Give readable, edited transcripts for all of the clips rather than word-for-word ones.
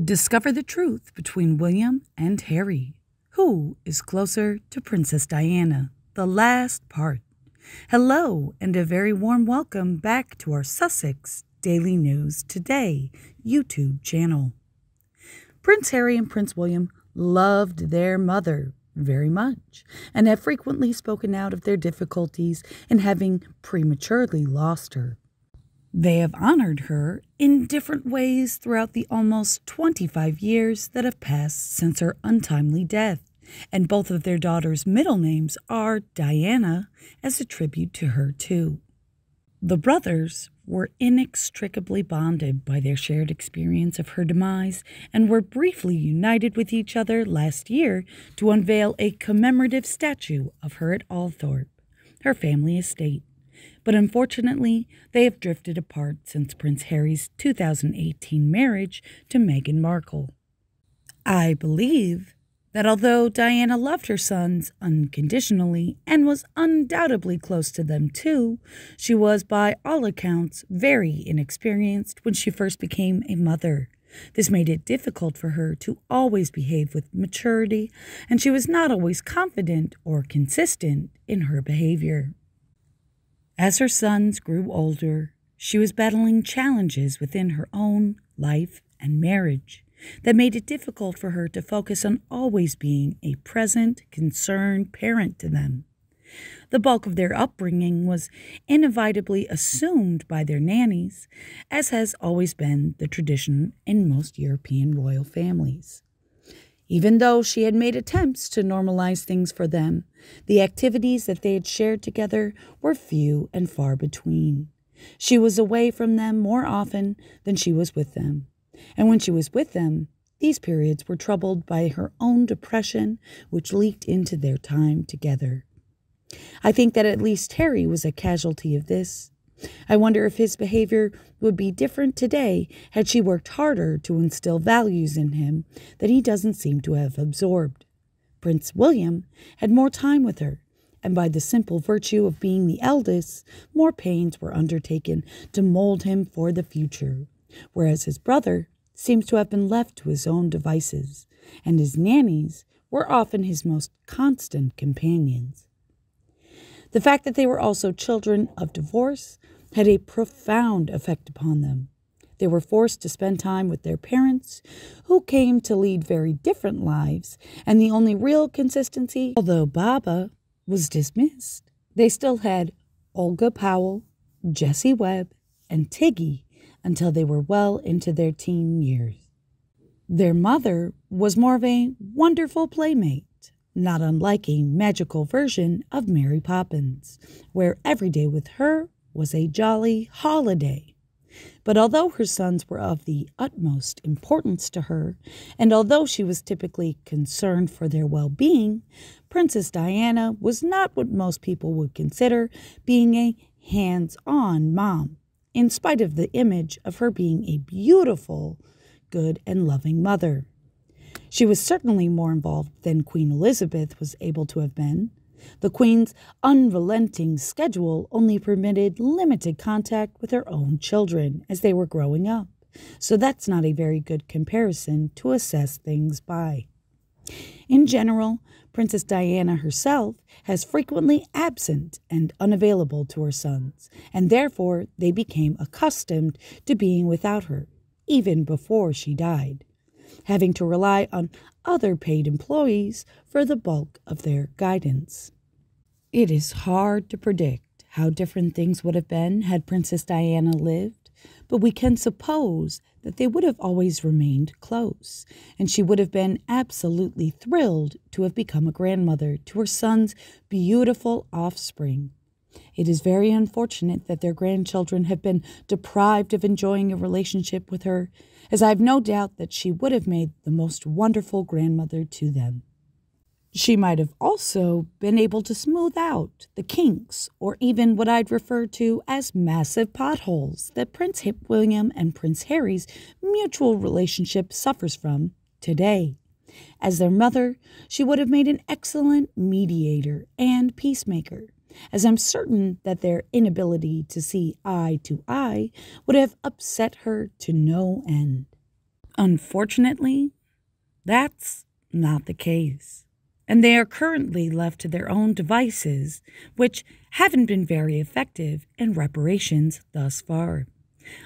Discover the truth between William and Harry. Who is closer to Princess Diana? The last part. Hello, and a very warm welcome back to our Sussex Daily News Today YouTube channel. Prince Harry and Prince William loved their mother very much and have frequently spoken out of their difficulties in having prematurely lost her. They have honored her in different ways throughout the almost 25 years that have passed since her untimely death, and both of their daughters' middle names are Diana as a tribute to her too. The brothers were inextricably bonded by their shared experience of her demise and were briefly united with each other last year to unveil a commemorative statue of her at Althorpe, her family estate. But unfortunately, they have drifted apart since Prince Harry's 2018 marriage to Meghan Markle. I believe that although Diana loved her sons unconditionally and was undoubtedly close to them too, she was by all accounts very inexperienced when she first became a mother. This made it difficult for her to always behave with maturity, and she was not always confident or consistent in her behavior. As her sons grew older, she was battling challenges within her own life and marriage that made it difficult for her to focus on always being a present, concerned parent to them. The bulk of their upbringing was inevitably assumed by their nannies, as has always been the tradition in most European royal families. Even though she had made attempts to normalize things for them, the activities that they had shared together were few and far between. She was away from them more often than she was with them. And when she was with them, these periods were troubled by her own depression, which leaked into their time together. I think that at least Harry was a casualty of this. I wonder if his behavior would be different today had she worked harder to instill values in him that he doesn't seem to have absorbed. Prince William had more time with her, and by the simple virtue of being the eldest, more pains were undertaken to mold him for the future, whereas his brother seems to have been left to his own devices, and his nannies were often his most constant companions. The fact that they were also children of divorce had a profound effect upon them. They were forced to spend time with their parents, who came to lead very different lives, and the only real consistency, although Baba was dismissed, they still had Olga Powell, Jessie Webb, and Tiggy until they were well into their teen years. Their mother was more of a wonderful playmate, not unlike a magical version of Mary Poppins, where every day with her was a jolly holiday. But although her sons were of the utmost importance to her, and although she was typically concerned for their well-being, Princess Diana was not what most people would consider being a hands-on mom, in spite of the image of her being a beautiful, good, and loving mother. She was certainly more involved than Queen Elizabeth was able to have been. The Queen's unrelenting schedule only permitted limited contact with her own children as they were growing up, so that's not a very good comparison to assess things by. In general, Princess Diana herself has frequently absent and unavailable to her sons, and therefore they became accustomed to being without her, even before she died, having to rely on other paid employees for the bulk of their guidance. It is hard to predict how different things would have been had Princess Diana lived, but we can suppose that they would have always remained close, and she would have been absolutely thrilled to have become a grandmother to her son's beautiful offspring. It is very unfortunate that their grandchildren have been deprived of enjoying a relationship with her, as I have no doubt that she would have made the most wonderful grandmother to them. She might have also been able to smooth out the kinks, or even what I'd refer to as massive potholes, that Prince William and Prince Harry's mutual relationship suffers from today. As their mother, she would have made an excellent mediator and peacemaker, as I'm certain that their inability to see eye to eye would have upset her to no end. Unfortunately, that's not the case, and they are currently left to their own devices, which haven't been very effective in reparations thus far.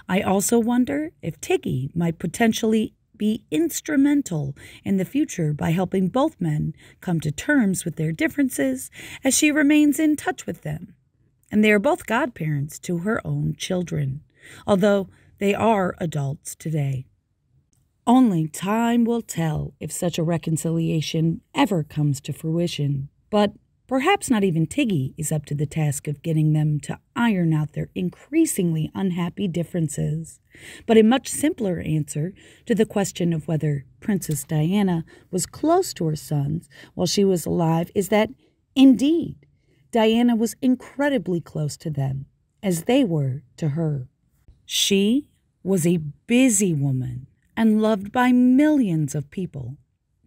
I also wonder if Tiggy might potentially be instrumental in the future by helping both men come to terms with their differences as she remains in touch with them. And they are both godparents to her own children, although they are adults today. Only time will tell if such a reconciliation ever comes to fruition, but perhaps not even Tiggy is up to the task of getting them to iron out their increasingly unhappy differences. But a much simpler answer to the question of whether Princess Diana was close to her sons while she was alive is that, indeed, Diana was incredibly close to them, as they were to her. She was a busy woman and loved by millions of people.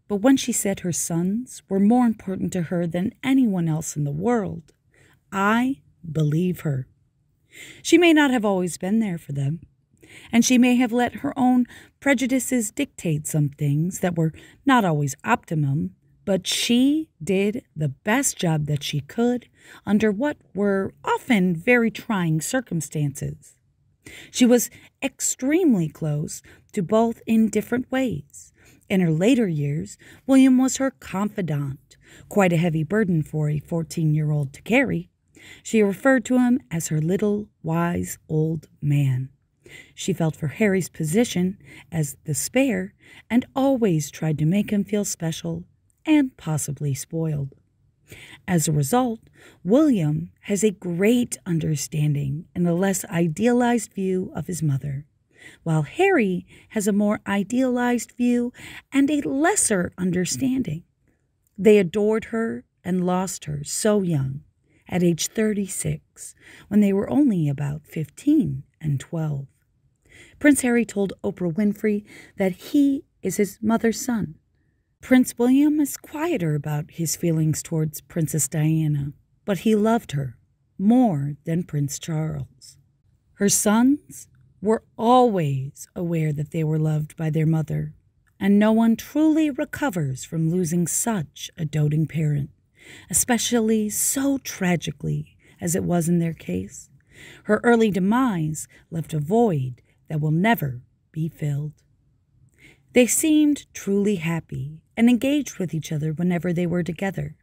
But when she said her sons were more important to her than anyone else in the world, I believe her. She may not have always been there for them, and she may have let her own prejudices dictate some things that were not always optimum, but she did the best job that she could under what were often very trying circumstances. She was extremely close to both in different ways. In her later years, William was her confidant, quite a heavy burden for a 14-year-old to carry. She referred to him as her little, wise old man. She felt for Harry's position as the spare and always tried to make him feel special and possibly spoiled. As a result, William has a great understanding and a less idealized view of his mother, while Harry has a more idealized view and a lesser understanding. They adored her and lost her so young, at age 36, when they were only about 15 and 12. Prince Harry told Oprah Winfrey that he is his mother's son. Prince William is quieter about his feelings towards Princess Diana, but he loved her more than Prince Charles. Her sons were always aware that they were loved by their mother, and no one truly recovers from losing such a doting parent, especially so tragically as it was in their case. Her early demise left a void that will never be filled. They seemed truly happy and engaged with each other whenever they were together,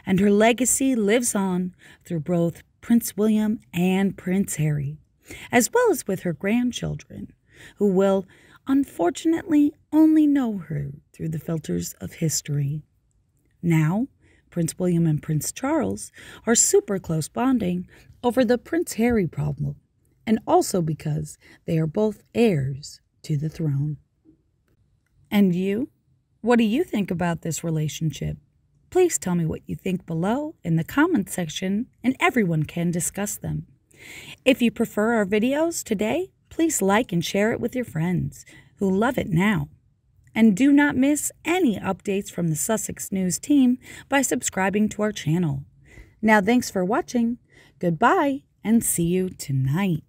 and her legacy lives on through both Prince William and Prince Harry, as well as with her grandchildren, who will unfortunately only know her through the filters of history. Now, Prince William and Prince Charles are super close bonding over the Prince Harry problem, and also because they are both heirs to the throne. And you? What do you think about this relationship? Please tell me what you think below in the comments section, and everyone can discuss them. If you prefer our videos today, please like and share it with your friends who love it now. And do not miss any updates from the Sussex News team by subscribing to our channel. Now, thanks for watching. Goodbye, and see you tonight.